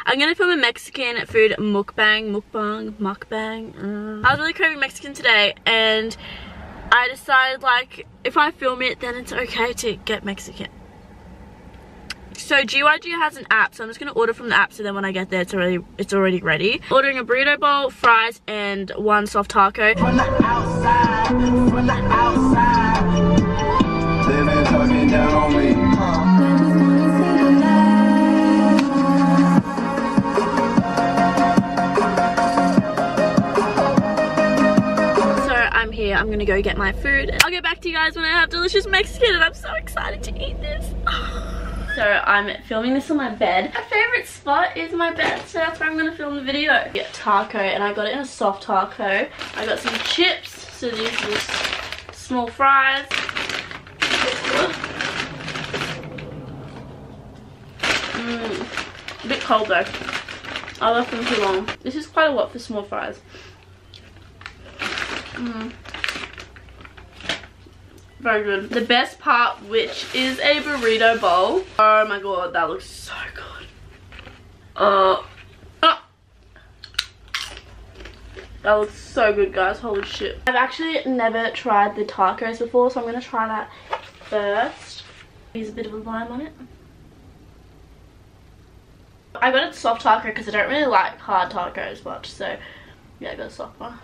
I'm gonna film a Mexican food mukbang. I was really craving Mexican today, and I decided, like, if I film it, then it's okay to get Mexican. So GYG has an app, so I'm just gonna order from the app, so then when I get there it's already ready. Ordering a burrito bowl, fries, and one soft taco. From the outside, from the outside. They've been talking down on me. So I'm here, I'm gonna go get my food. I'll get back to you guys when I have delicious Mexican, and I'm so excited to eat this. So I'm filming this on my bed. My favorite spot is my bed, so that's where I'm gonna film the video. Get taco, and I got it in a soft taco. I got some chips, so these are small fries. A bit cold though. I left them too long. This is quite a lot for small fries. Very good. The best part, which is a burrito bowl. Oh my god, that looks so good. That looks so good, guys. Holy shit. I've actually never tried the tacos before, so I'm gonna try that first. Use a bit of a lime on it. I got a soft taco because I don't really like hard tacos much, so yeah, I got a soft one.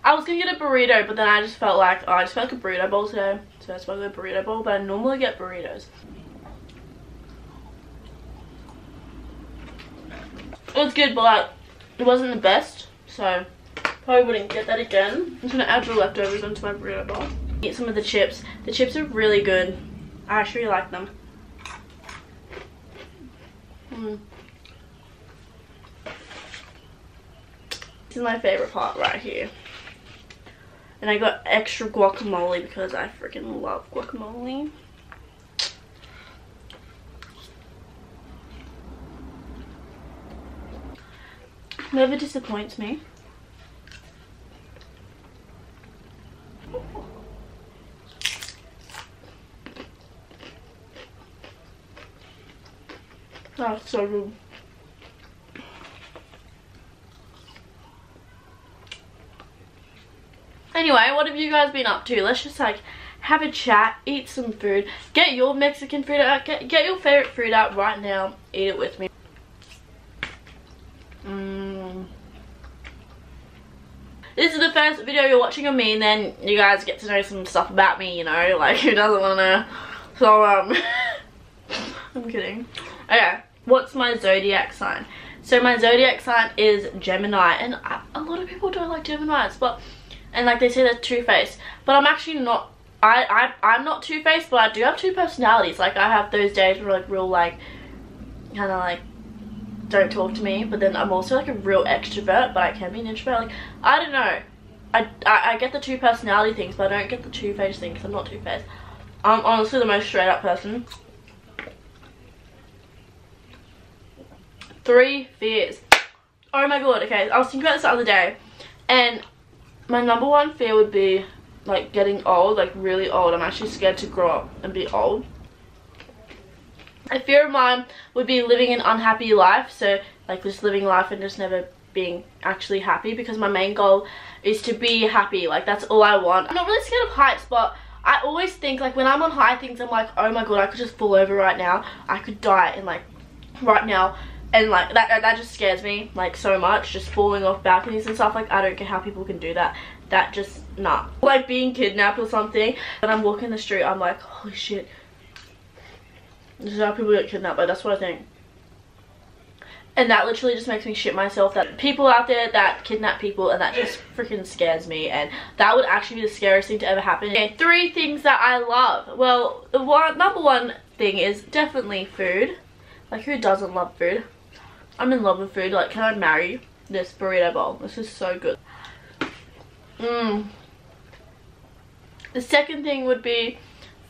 I was gonna get a burrito, but then I just felt like, I just felt like a burrito bowl today, so that's why I got a burrito bowl, but I normally get burritos. It was good, but it wasn't the best, so probably wouldn't get that again. I'm just gonna add the leftovers onto my burrito bowl. Eat some of the chips. The chips are really good. I actually like them. This is my favorite part right here. And I got extra guacamole because I freaking love guacamole. Never disappoints me. That's so good. Anyway, what have you guys been up to? Let's just like have a chat, eat some food, get your Mexican food out, get your favorite food out right now, eat it with me. This is the first video you're watching of me, and then you guys get to know some stuff about me, you know, like who doesn't want to know? So I'm kidding. Okay, what's my zodiac sign? So my zodiac sign is Gemini, and a lot of people don't like Geminis, but and like they say they're two-faced, but I'm actually not. I'm not two-faced, but I do have two personalities. Like I have those days where like real like kind of like don't talk to me, but then I'm also like a real extrovert, but I can be an introvert. Like I don't know, I get the two personality things, but I don't get the two-faced thing because I'm not two-faced. I'm honestly the most straight up person. 3 fears. Oh my god, okay, I was thinking about this the other day, and my number one fear would be like getting old, like really old. I'm actually scared to grow up and be old. A fear of mine would be living an unhappy life, so like just living life and just never being actually happy, because my main goal is to be happy. Like that's all I want. I'm not really scared of heights, but I always think like when I'm on high things, I'm like, oh my god, I could just fall over right now. I could die in like right now. And like that just scares me like so much, just falling off balconies and stuff. Like I don't get how people can do that. That just nah. Like being kidnapped or something, when I'm walking the street I'm like, holy shit, this is how people get kidnapped. Like that's what I think. And that literally just makes me shit myself, that people out there that kidnap people, and that just freaking scares me, and that would actually be the scariest thing to ever happen. Okay, 3 things that I love. Well, the number one thing is definitely food. Like who doesn't love food? I'm in love with food. Like, can I marry this burrito bowl? This is so good. The second thing would be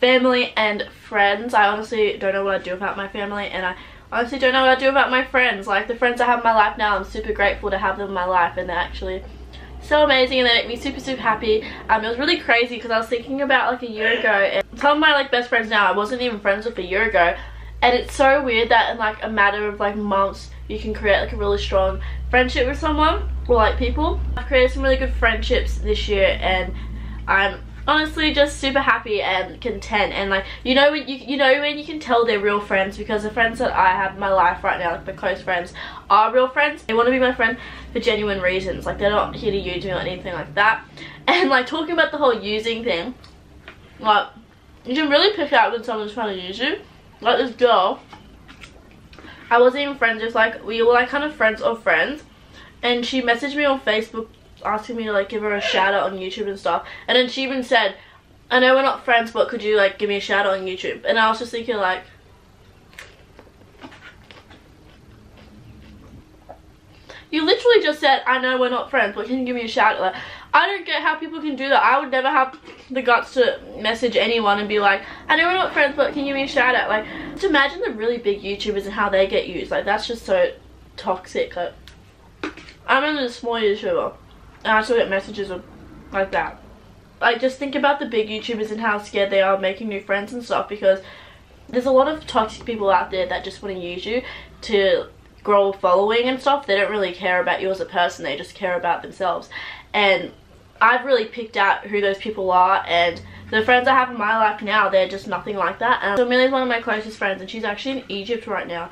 family and friends. I honestly don't know what I'd do without my family, and I honestly don't know what I'd do about my friends. Like, the friends I have in my life now, I'm super grateful to have them in my life, and they're actually so amazing and they make me super happy. It was really crazy because I was thinking about like a year ago, and some of my like best friends now I wasn't even friends with a year ago, and it's so weird that in like a matter of like months you can create like a really strong friendship with someone or like people. I've created some really good friendships this year, and I'm honestly just super happy and content. And like, you know when you can tell they're real friends, because the friends that I have in my life right now, like my close friends, are real friends. They want to be my friend for genuine reasons. Like, they're not here to use me or anything like that. And like, talking about the whole using thing, like, you can really pick out when someone's trying to use you. Like, this girl I wasn't even friends with, like, we were like kind of friends of friends, and she messaged me on Facebook asking me to like give her a shout out on YouTube and stuff, and then she even said, I know we're not friends, but could you like give me a shout out on YouTube? And I was just thinking, like, you literally just said, I know we're not friends, but can you give me a shout out? Like, I don't get how people can do that. I would never have the guts to message anyone and be like, I know we're not friends, but can you give me a shout out? Like, just imagine the really big YouTubers and how they get used. Like, that's just so toxic. Like, I'm only a small YouTuber and I still get messages of like that. Like, just think about the big YouTubers and how scared they are of making new friends and stuff, because there's a lot of toxic people out there that just want to use you to grow a following and stuff. They don't really care about you as a person, they just care about themselves. And I've really picked out who those people are, and the friends I have in my life now, they're just nothing like that. And so Millie's one of my closest friends, and she's actually in Egypt right now,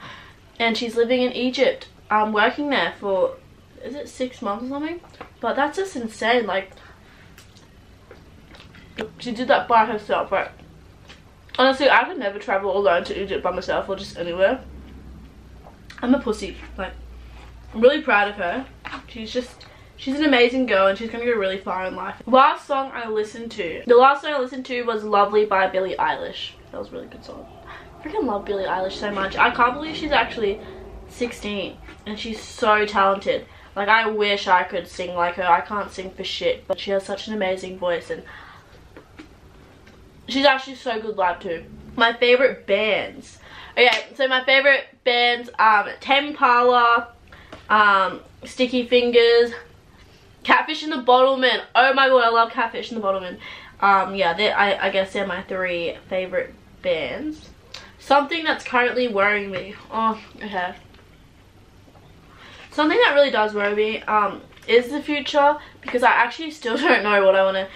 and she's living in Egypt, working there for, is it 6 months or something? But that's just insane. Like, she did that by herself. Right? Honestly, I could never travel alone to Egypt by myself or just anywhere. I'm a pussy. Like, I'm really proud of her. She's an amazing girl, and she's gonna go really far in life. The last song I listened to was Lovely by Billie Eilish. That was a really good song. I freaking love Billie Eilish so much. I can't believe she's actually 16 and she's so talented. Like, I wish I could sing like her. I can't sing for shit, but she has such an amazing voice, and she's actually so good live too. My favorite bands. Okay, so my favorite bands, Tame Impala, Sticky Fingers, Catfish and the Bottlemen. Oh my god, I love Catfish and the Bottlemen. Yeah, I guess they're my 3 favorite bands. Something that's currently worrying me. Oh, okay. Something that really does worry me is the future, because I actually still don't know what I want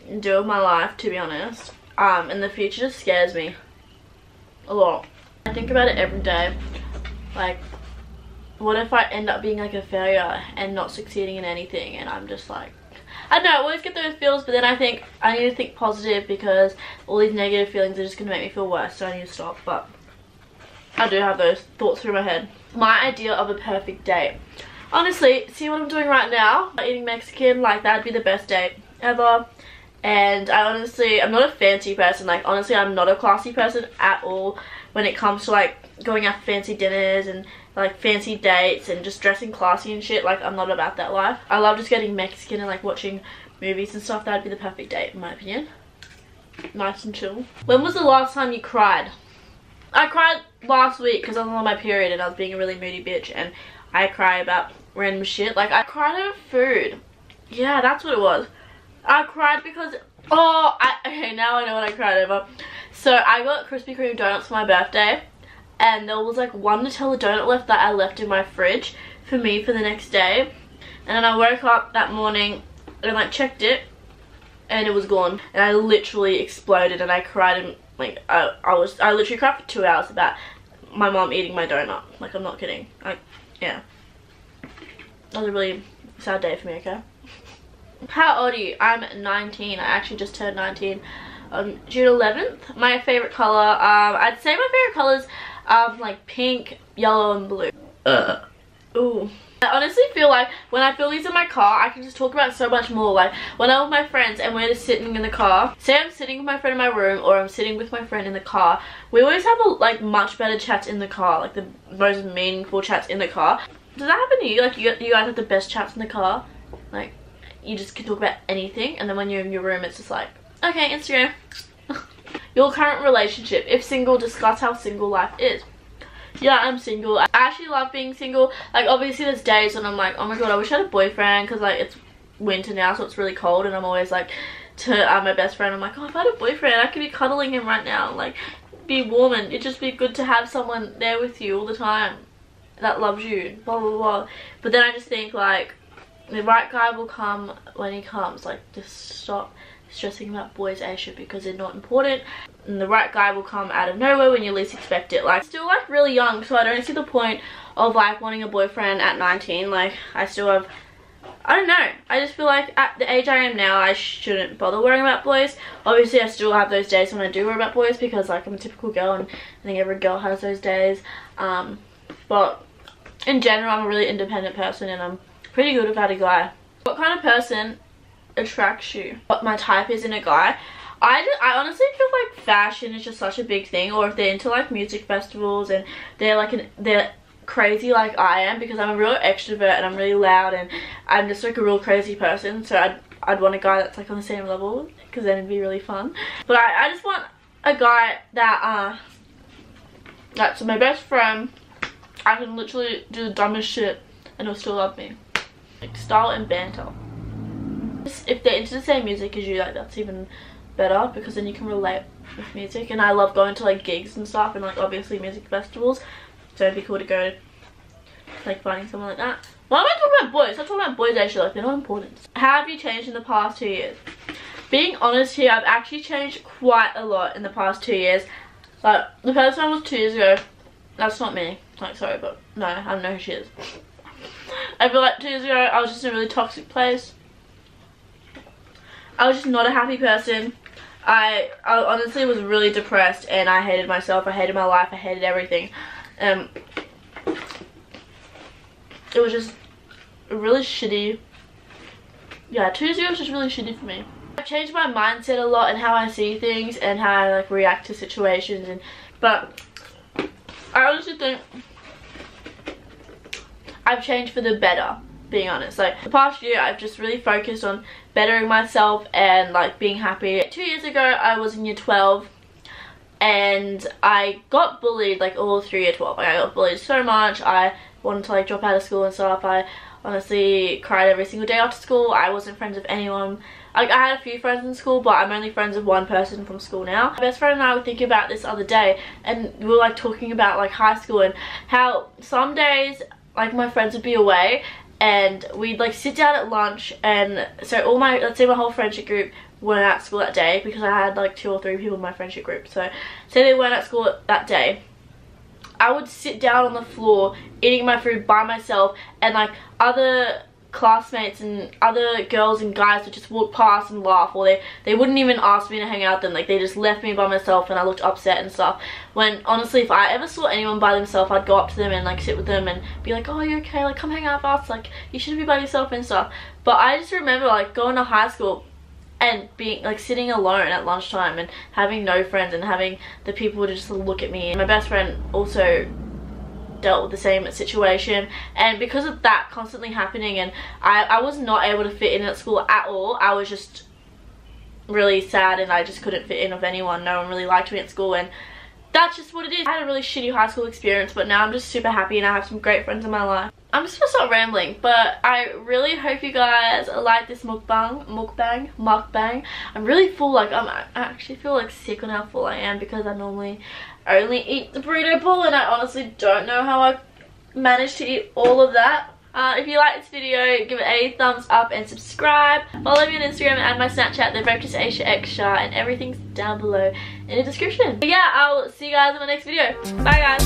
to do with my life, to be honest. And the future just scares me a lot. I think about it every day. Like, what if I end up being like a failure and not succeeding in anything, and I'm just like, I don't know, I always get those feels, but then I think I need to think positive, because all these negative feelings are just going to make me feel worse, so I need to stop. But I do have those thoughts through my head. My idea of a perfect date. Honestly, see what I'm doing right now? Eating Mexican, like, that'd be the best date ever. And I'm not a fancy person. Like, honestly, I'm not a classy person at all when it comes to like going out for fancy dinners and like fancy dates and just dressing classy and shit. Like, I'm not about that life. I love just getting Mexican and like watching movies and stuff. That'd be the perfect date in my opinion. Nice and chill. When was the last time you cried? I cried last week because I was on my period and I was being a really moody bitch, and I cry about random shit. Like, I cried over food. Yeah, that's what it was. I cried because, okay, now I know what I cried over. So I got Krispy Kreme donuts for my birthday, and there was like one Nutella donut left that I left in my fridge for me for the next day. And then I woke up that morning and like checked it, and it was gone. And I literally exploded, and I cried, and like I literally cried for 2 hours about my mom eating my donut. Like, I'm not kidding. Yeah. That was a really sad day for me, okay? How old are you? I'm 19. I actually just turned 19 on June 11th. My favorite color, I'd say my favorite colors like pink, yellow, and blue. Ooh. I honestly feel like when I feel these in my car, I can just talk about so much more. Like, when I'm with my friends and we're just sitting in the car, say I'm sitting with my friend in my room or I'm sitting with my friend in the car, we always have like much better chats in the car, like the most meaningful chats in the car. Does that happen to you? Like, you guys have the best chats in the car? Like, you just can talk about anything, and then when you're in your room, it's just like, okay, Instagram. Your current relationship. If single, discuss how single life is. yeah, I'm single. I actually love being single. Like, obviously there's days when I'm like, oh my god, I wish I had a boyfriend, because like it's winter now, so it's really cold, and I'm always like to my best friend, I'm like, oh, if I had a boyfriend, I could be cuddling him right now, like be warm, and it'd just be good to have someone there with you all the time that loves you, blah blah blah. But then I just think like the right guy will come when he comes. Like, just stop stressing about boys, Aisha, because they're not important, and the right guy will come out of nowhere when you least expect it. Like, still like really young, so I don't see the point of like wanting a boyfriend at 19. Like, I still have, I don't know, I just feel like at the age I am now, I shouldn't bother worrying about boys. Obviously I still have those days when I do worry about boys, because like I'm a typical girl, and I think every girl has those days. But in general, I'm a really independent person, and I'm pretty good without a guy. What kind of person attracts you? What my type is in a guy? I honestly feel like fashion is just such a big thing, or if they're into like music festivals and they're like they're crazy like I am, because I'm a real extrovert and I'm really loud and I'm just like a real crazy person. So I'd want a guy that's like on the same level, because then it'd be really fun. But I just want a guy that that's my best friend. I can literally do the dumbest shit and he'll still love me. Like, style and banter. If they're into the same music as you, like, that's even better, because then you can relate with music. And I love going to like gigs and stuff, and like obviously music festivals, so it'd be cool to go to, like, finding someone like that. Why am I talking about boys? I'm talking about boys actually, like they're not important. How have you changed in the past 2 years? Being honest here, I've actually changed quite a lot in the past 2 years. Like, the first one was 2 years ago. That's not me. Like, sorry, but no, I don't know who she is. I feel like 2 years ago I was just in a really toxic place. I was just not a happy person. I honestly was really depressed, and I hated myself, I hated my life, I hated everything. It was just really shitty. Yeah, 2 years ago was just really shitty for me. I've changed my mindset a lot and how I see things and how I like react to situations, but I honestly think I've changed for the better, being honest. Like, the past year I've just really focused on bettering myself and like being happy. 2 years ago I was in year 12 and I got bullied like all through year 12. Like, I got bullied so much. I wanted to like drop out of school and stuff. I honestly cried every single day after school. I wasn't friends with anyone. Like, I had a few friends in school, but I'm only friends with one person from school now. My best friend and I were thinking about this the other day, and we were like talking about like high school and how some days like my friends would be away and we'd like sit down at lunch, and so all my, let's say my whole friendship group weren't at school that day, because I had like 2 or 3 people in my friendship group. So say they weren't at school that day, I would sit down on the floor eating my food by myself, and like other classmates and other girls and guys would just walk past and laugh, or they wouldn't even ask me to hang out with them. Like, they just left me by myself and I looked upset and stuff, when honestly if I ever saw anyone by themselves, I'd go up to them and like sit with them and be like, oh, are you okay, like come hang out with us, like you shouldn't be by yourself and stuff. But I just remember like going to high school and being like sitting alone at lunchtime and having no friends and having the people to just look at me. And my best friend also dealt with the same situation, and because of that constantly happening, and I was not able to fit in at school at all. I was just really sad, and I just couldn't fit in with anyone. No one really liked me at school, and that's just what it is. I had a really shitty high school experience, but now I'm just super happy and I have some great friends in my life. I'm just gonna stop rambling, but I really hope you guys like this mukbang. I'm really full. Like, I actually feel like sick on how full I am, because I normally only eat the burrito bowl, and I honestly don't know how I managed to eat all of that. If you like this video, give it a thumbs up and subscribe. Follow me on Instagram and my Snapchat. They're both just Aisha Extra, and everything's down below in the description. But yeah, I'll see you guys in my next video. Bye guys.